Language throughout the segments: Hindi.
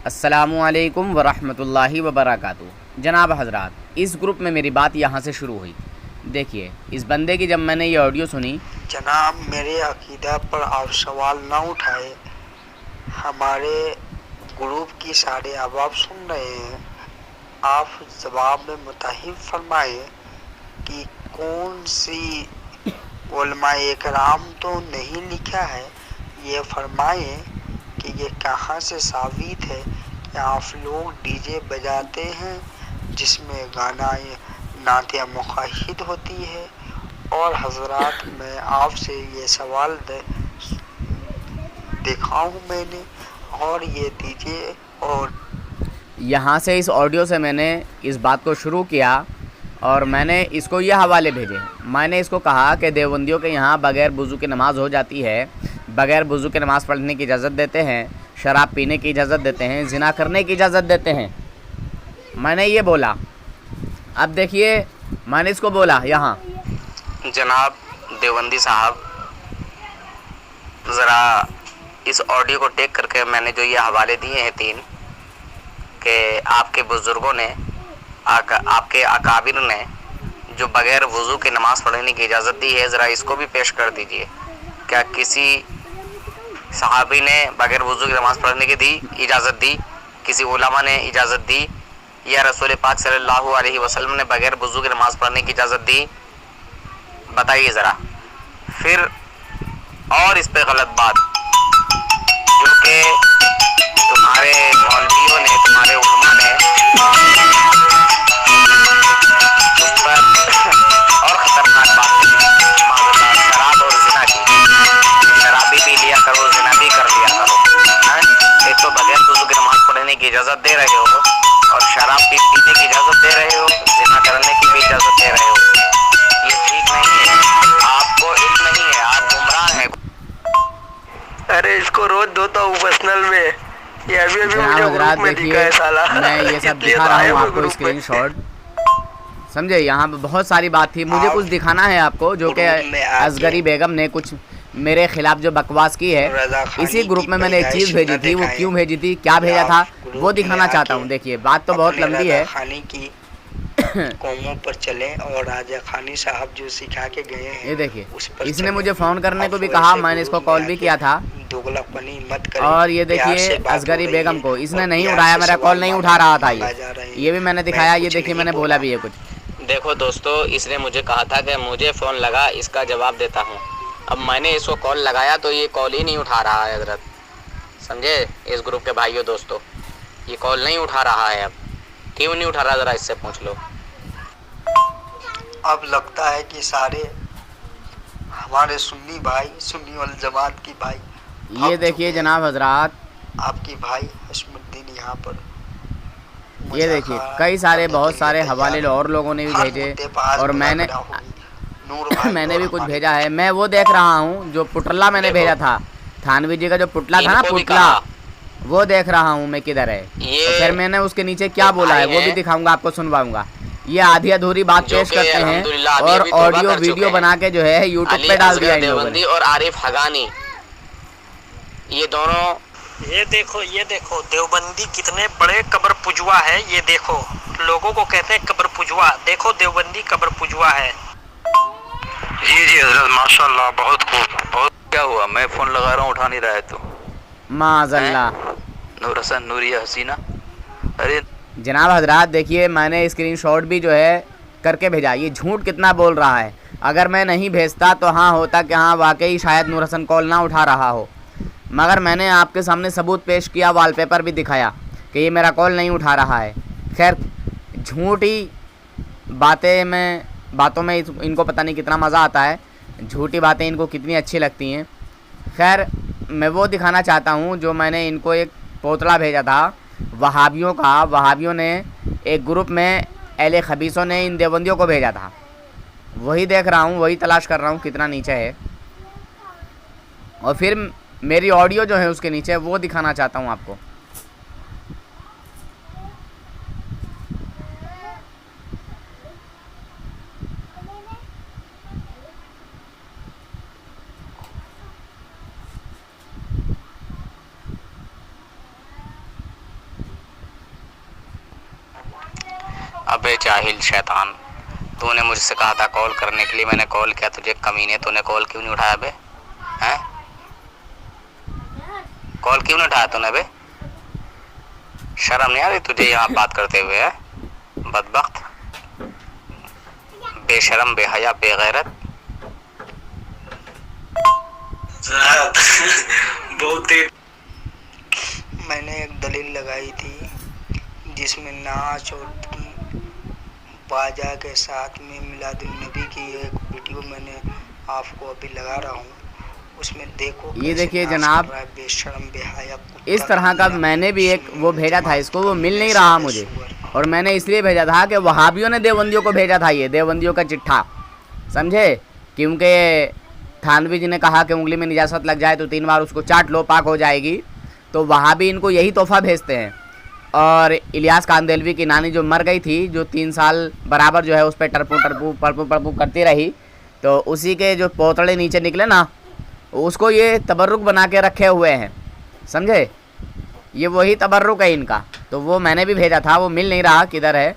अस्सलामुअलैकुम वरहमतुल्लाहि वबरकातुहू। जनाब हज़रात, इस ग्रुप में मेरी बात यहाँ से शुरू हुई। देखिए, इस बंदे की जब मैंने ये ऑडियो सुनी। जनाब, मेरे अकीदा पर आप सवाल ना उठाए। हमारे ग्रुप की सारे अहबाब सुन रहे हैं। आप जवाब में मुताहिब फरमाए कि कौन सी उलमाए इकराम तो नहीं लिखा है। ये फरमाए कि ये कहाँ से साबित है कि आप लोग डीजे बजाते हैं जिसमें गाना नातिया मुखाहिद होती है। और हजरात, मैं आपसे ये सवाल देखा हूँ मैंने, और ये दीजिए। और यहाँ से इस ऑडियो से मैंने इस बात को शुरू किया और मैंने इसको ये हवाले भेजे। मैंने इसको कहा कि देवबंदियों के यहाँ बग़ैर वज़ू की नमाज़ हो जाती है, बग़ैर वज़ू की नमाज़ पढ़ने की इजाज़त देते हैं, शराब पीने की इजाज़त देते हैं, ज़िना करने की इजाज़त देते हैं। मैंने ये बोला। अब देखिए, मैंने इसको बोला यहाँ, जनाब देवबंदी साहब, ज़रा इस ऑडियो को टेक करके मैंने जो ये हवाले दिए हैं 3 कि आपके बुज़ुर्गों ने, आपके अकाबिर ने जो बग़ैर वज़ू के नमाज़ पढ़ने की इजाज़त दी है, ज़रा इसको भी पेश कर दीजिए। क्या किसी सहाबी ने बग़ैर वज़ू की नमाज़ पढ़ने की इजाज़त दी? किसी उलमा ने इजाज़त दी? या रसूल पाक सल्लल्लाहु अलैहि वसल्लम ने बग़ैर वज़ू की नमाज़ पढ़ने की इजाज़त दी? बताइए ज़रा। फिर और इस पे गलत बात जो कि तुम्हारे मौलवियों ने, तुम्हारे उलमा ने उस पर और ख़तरनाक बात माज़ल्लाह शराब और ज़िना की। शराबी पी लिया करो, ज़िना भी कर लिया करो। एक तो बगैर वज़ू की नमाज़ पढ़ने की इजाज़त दे रहे हो और शराब पीने की इजाज़त दे रहे हो, ज़िना करने की भी इजाज़त दे रहे हो। ये ठीक नहीं है। आपको इल्म नहीं है, आप गुमराह हैं। अरे इसको रोज धोता हूँ पर्सनल में। ये अभी मुझे ग्रुप में दिखा है साला। मैं ये सब दिखा रहा हूँ आपको स्क्रीनशॉट, समझे। यहाँ पे बहुत सारी बात थी, मुझे कुछ दिखाना है आपको जो कि असगरी बेगम ने कुछ मेरे खिलाफ जो बकवास की है। इसी ग्रुप में मैंने एक चीज़ भेजी थी, वो क्यों भेजी थी, क्या भेजा था, वो दिखाना चाहता हूँ। देखिए, बात तो बहुत लंबी है। कौमों पर चले और राजा खानी साहब जो सिखा के गए हैं, ये देखिए, इसने मुझे फ़ोन करने को भी कहा, मैंने इसको कॉल भी किया था। दोगलापनी मत करें। और ये देखिए असगरी बेगम को इसने नहीं उठाया, मेरा कॉल नहीं उठा रहा था। ये भी मैंने दिखाया। ये देखिए, मैंने बोला भी है कुछ। देखो दोस्तों, इसने मुझे कहा था कि मुझे फ़ोन लगा, इसका जवाब देता हूँ। अब मैंने इसको कॉल लगाया तो ये कॉल ही नहीं उठा रहा है हज़रत, समझे। इस ग्रुप के भाइयों दोस्तों, ये कॉल नहीं उठा रहा है। अब क्यों नहीं उठा रहा, ज़रा इससे पूछ लो। अब लगता है कि सारे हमारे सुन्नी भाई, सुन्नी वाले जमात की भाई, ये देखिए जनाब हजरात, आपकी भाई हशमुद्दीन यहाँ पर। ये देखिए, कई सारे बहुत सारे हवाले और लोगों ने भी भेजे और मैंने भी कुछ भेजा है। मैं वो देख रहा हूँ जो पुटला मैंने भेजा था, थानवी जी का जो पुटला था ना, पुटला, वो देख रहा हूँ मैं किधर है। तो फिर मैंने उसके नीचे क्या बोला है वो भी दिखाऊंगा आपको, सुनवाऊंगा। ये आधी अधूरी बात पेश करते हैं और ऑडियो वीडियो बना के जो है यूट्यूब पे डाल दिया इन लोगों ने। और आरिफ हगानी, ये दोनों, ये देखो देवबंदी कितने बड़े कब्र पुजवा है। ये देखो, लोगों को कहते हैं कब्र पुजवा। देखो देवबंदी कब्र पुजवा है। जी हजरत, माशाल्लाह, बहुत खूब, बहुत। क्या हुआ, मैं फोन लगा रहा हूँ, उठा नहीं रहा है तू? माज़ल्लाह, नूर हसन, नूरिया हसीना। अरे जनाब हजरात, देखिए, मैंने स्क्रीनशॉट भी जो है करके भेजा। ये झूठ कितना बोल रहा है। अगर मैं नहीं भेजता तो हाँ होता कि हाँ वाकई शायद नूर हसन कॉल ना उठा रहा हो, मगर मैंने आपके सामने सबूत पेश किया, वॉलपेपर भी दिखाया कि ये मेरा कॉल नहीं उठा रहा है। खैर, झूठी बातों में इनको पता नहीं कितना मज़ा आता है, झूठी बातें इनको कितनी अच्छी लगती हैं। खैर, मैं वो दिखाना चाहता हूँ जो मैंने इनको एक पोतला भेजा था वहाबियों का। वहाबियों ने एक ग्रुप में अहले खबीसों ने इन देवबंदियों को भेजा था, वही देख रहा हूँ, वही तलाश कर रहा हूँ कितना नीचे है। और फिर मेरी ऑडियो जो है उसके नीचे वो दिखाना चाहता हूँ आपको। अबे जाहिल शैतान, तूने मुझसे कहा था कॉल करने के लिए, मैंने कॉल किया तुझे कमीने, तूने कॉल क्यों नहीं उठाया बे? हैं? कॉल क्यों नहीं उठाया तूने बे? शर्म नहीं आ रही तुझे यहाँ बात करते हुए? है बदबख्त, बेशरम, बेहया, बेगैरत। बहुत मैंने एक दलील लगाई थी जिसमें नाच और बाजा के साथ में मिलादुन्नबी की एक वीडियो मैंने आपको अभी लगा रहा हूँ, उसमें देखो ये कैसे देखिए नाच जनाब, कर रहा है बेशरम बेहया इस तरह का मैंने भी एक वो भेजा था इसको, वो मिल नहीं रहा मुझे, और मैंने इसलिए भेजा था कि वहाबियों ने देवबंदियों को भेजा था, ये देवबंदियों का चिट्ठा, समझे? क्योंकि थानवी जी ने कहा कि उंगली में निजासत लग जाए तो 3 बार उसको चाट लो, पाक हो जाएगी, तो वहाबी इनको यही तोहफा भेजते हैं। और इलियास कांदेलवी की नानी जो मर गई थी, जो 3 साल बराबर जो है उस पर टरपू टरपू पड़पू पड़पू करती रही, तो उसी के जो पोतड़े नीचे निकले ना, उसको ये तबर्रुक बना के रखे हुए हैं, समझे? ये वही तबर्रुक है इनका। तो वो मैंने भी भेजा था, वो मिल नहीं रहा, किधर है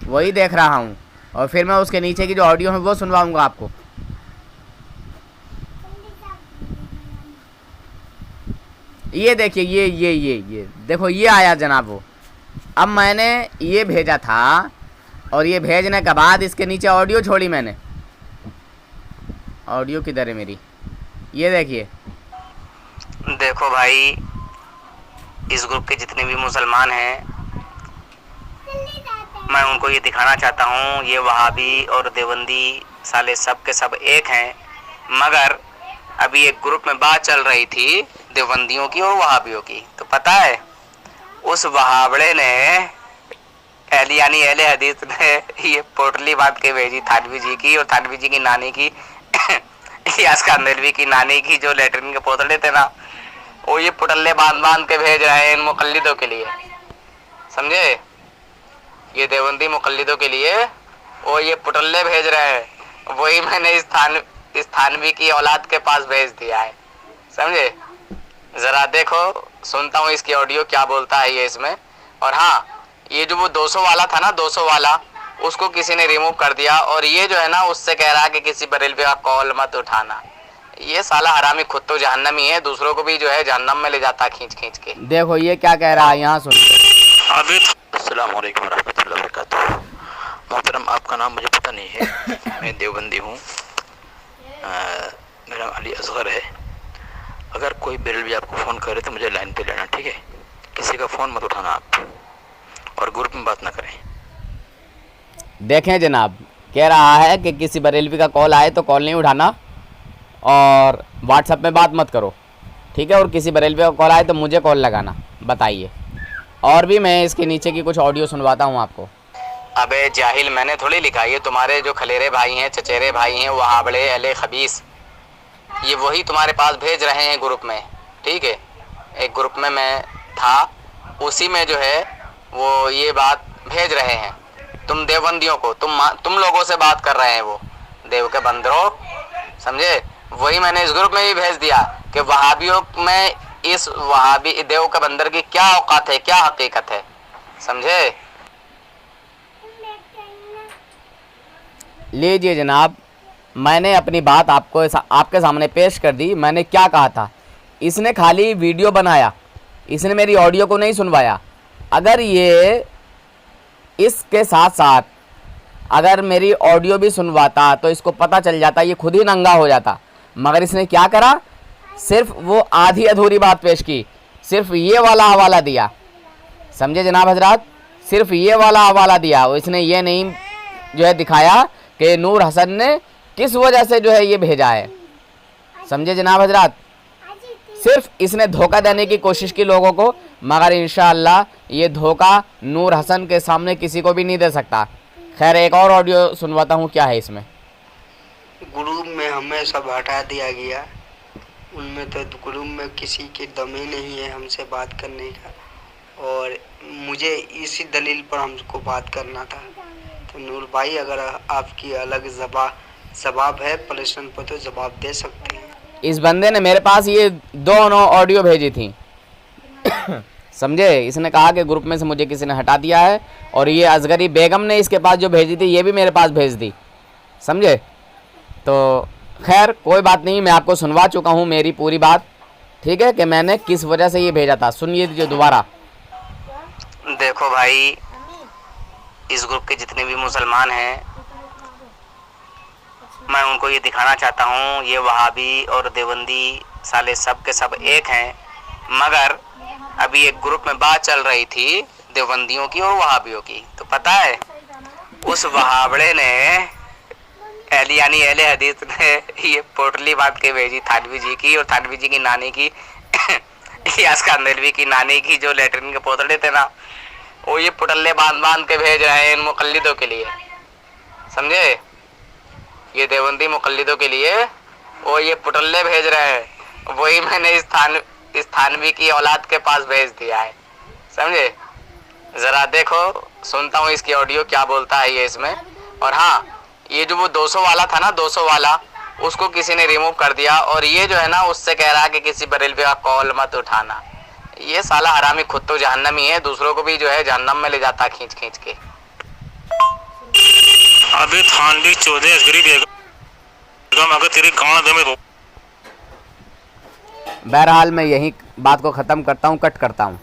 वही देख रहा हूँ, और फिर मैं उसके नीचे की जो ऑडियो है वो सुनवाऊँगा आपको। ये देखिए, ये देखो, ये आया जनाब वो। अब मैंने ये भेजा था, और ये भेजने के बाद इसके नीचे ऑडियो छोड़ी मैंने। ऑडियो किधर है मेरी? ये देखिए। देखो भाई, इस ग्रुप के जितने भी मुसलमान हैं, मैं उनको ये दिखाना चाहता हूँ, ये वहाबी और देवबंदी साले सब के सब एक हैं। मगर अभी एक ग्रुप में बात चल रही थी देवबंदियों की और वहाबियों की, तो पता है उस वहाबड़े ने यानी अहले हदीस ने ये पोटली बांध के भेजी थानवी जी की, और थानवी जी की नानी की इलियास कांदेलवी की नानी की जो लेटरिन के पोतले थे ना, वो ये पुटल्ले बांध बांध के भेज रहे हैं इन मुकल्लिदों के लिए, समझे? ये देवबंदी मुकल्लिदों के लिए वो ये पुटल्ले भेज रहे हैं, वही मैंने इस थानवी की औलाद के पास भेज दिया है, समझे? जरा देखो, सुनता हूँ इसकी ऑडियो क्या बोलता है ये इसमें। और हाँ, ये जो वो 200 वाला था ना, 200 वाला, उसको किसी ने रिमूव कर दिया, और ये जो है ना उससे कह रहा है कि किसी बरेलवी का कॉल मत उठाना। ये साला हरामी खुद तो जहन्नमी है, दूसरों को भी जो है जहन्नम में ले जाता खींच खींच के। देखो ये क्या कह रहा है, यहाँ सुनते। अस्सलाम वालेकुम रहमतुल्लाहि व बरकातुहू। मोहतरम, आपका नाम मुझे पता नहीं है, मैं देवबंदी हूँ, मेरा अली असगर है। अगर कोई बरेलवी आपको फ़ोन करे तो मुझे लाइन पे लेना, ठीक है? किसी का फ़ोन मत उठाना आप, और ग्रुप में बात ना करें। देखें जनाब, कह रहा है कि किसी बरेलवी का कॉल आए तो कॉल नहीं उठाना, और व्हाट्सएप में बात मत करो, ठीक है? और किसी बरेलवी का कॉल आए तो मुझे कॉल लगाना। बताइए। और भी मैं इसके नीचे की कुछ ऑडियो सुनवाता हूँ आपको। अबे जाहिल, मैंने थोड़ी लिखा, ये तुम्हारे जो खलेरे भाई हैं, चचेरे भाई हैं, वहाबड़े अहले खबीस, ये वही तुम्हारे पास भेज रहे हैं ग्रुप में, ठीक है? एक ग्रुप में मैं था, उसी में जो है वो ये बात भेज रहे हैं तुम देवबंदियों को, तुम लोगों से बात कर रहे हैं वो देव के बंदरों, समझे? वही मैंने इस ग्रुप में भी भेज दिया कि वहाबियों में इस वहाबी देव के बंदर की क्या औकात है, क्या हकीकत है, समझे? लीजिए जनाब, मैंने अपनी बात आपके सामने पेश कर दी। मैंने क्या कहा था? इसने खाली वीडियो बनाया, इसने मेरी ऑडियो को नहीं सुनवाया। अगर ये इसके साथ साथ अगर मेरी ऑडियो भी सुनवाता तो इसको पता चल जाता, ये खुद ही नंगा हो जाता। मगर इसने क्या करा? सिर्फ वो आधी अधूरी बात पेश की, सिर्फ ये वाला हवाला दिया, समझे जनाब हजरात? सिर्फ ये वाला हवाला दिया। इसने ये नहीं जो है दिखाया कि नूर हसन ने किस वजह से जो है ये भेजा है, समझे जनाब हजरात? सिर्फ इसने धोखा देने की कोशिश की लोगों को, मगर इंशाअल्लाह ये धोखा नूर हसन के सामने किसी को भी नहीं दे सकता। खैर, एक और ऑडियो सुनवाता हूँ, क्या है इसमें। ग्रुप में हमें सब हटा दिया गया, उनमें तो ग्रुप में किसी के दम ही नहीं है हमसे बात करने का, और मुझे इसी दलील पर हमको बात करना था। तो नूर भाई, अगर आपकी अलग जवाब है प्रश्न पर तो जवाब दे सकते हैं। इस बंदे ने मेरे पास ये दोनों ऑडियो भेजी थी समझे। इसने कहा कि ग्रुप में से मुझे किसी ने हटा दिया है, और ये असगरी बेगम ने इसके पास जो भेजी थी ये भी मेरे पास भेज दी, समझे। तो खैर कोई बात नहीं, मैं आपको सुनवा चुका हूँ मेरी पूरी बात, ठीक है, कि मैंने किस वजह से ये भेजा था। सुनिए जो दोबारा। देखो भाई, इस ग्रुप के जितने भी मुसलमान हैं, मैं उनको ये दिखाना चाहता हूँ ये वहाबी और देवबंदी साले सब के सब एक हैं। मगर अभी एक ग्रुप में बात चल रही थी देवबंदियों की और वहाबियों की, तो पता है उस वहाबड़े ने यानी अहले हदीस ने ये पोटली बांध के भेजी थानवी जी की, और थानवी जी की नानी की यास कांदलवी की नानी की जो लेटरिन के पोतड़े थे ना, वो ये पुटल्ले बांध बांध के भेज रहे हैं इन मुकल्लिदों के लिए, समझे। ये देवबंदी मुकल्लिदों के लिए वो ये पुटल्ले भेज रहे हैं, वही मैंने इस थानवी की औलाद के पास भेज दिया है, समझे। ज़रा देखो, सुनता हूँ इसकी ऑडियो क्या बोलता है ये इसमें। और हाँ, ये जो वो 200 वाला था ना, 200 वाला, उसको किसी ने रिमूव कर दिया, और ये जो है ना उससे कह रहा है कि किसी बरेलवी का कॉल मत उठाना। ये साला हरामी खुद तो जहन्नमी है, दूसरों को भी जो है जहन्नम में ले जाता खींच खींच के। अभी थानवी चौधरी असगरी बेगम अगर तेरी गांड में बहरहाल मैं यही बात को ख़त्म करता हूँ, कट करता हूँ।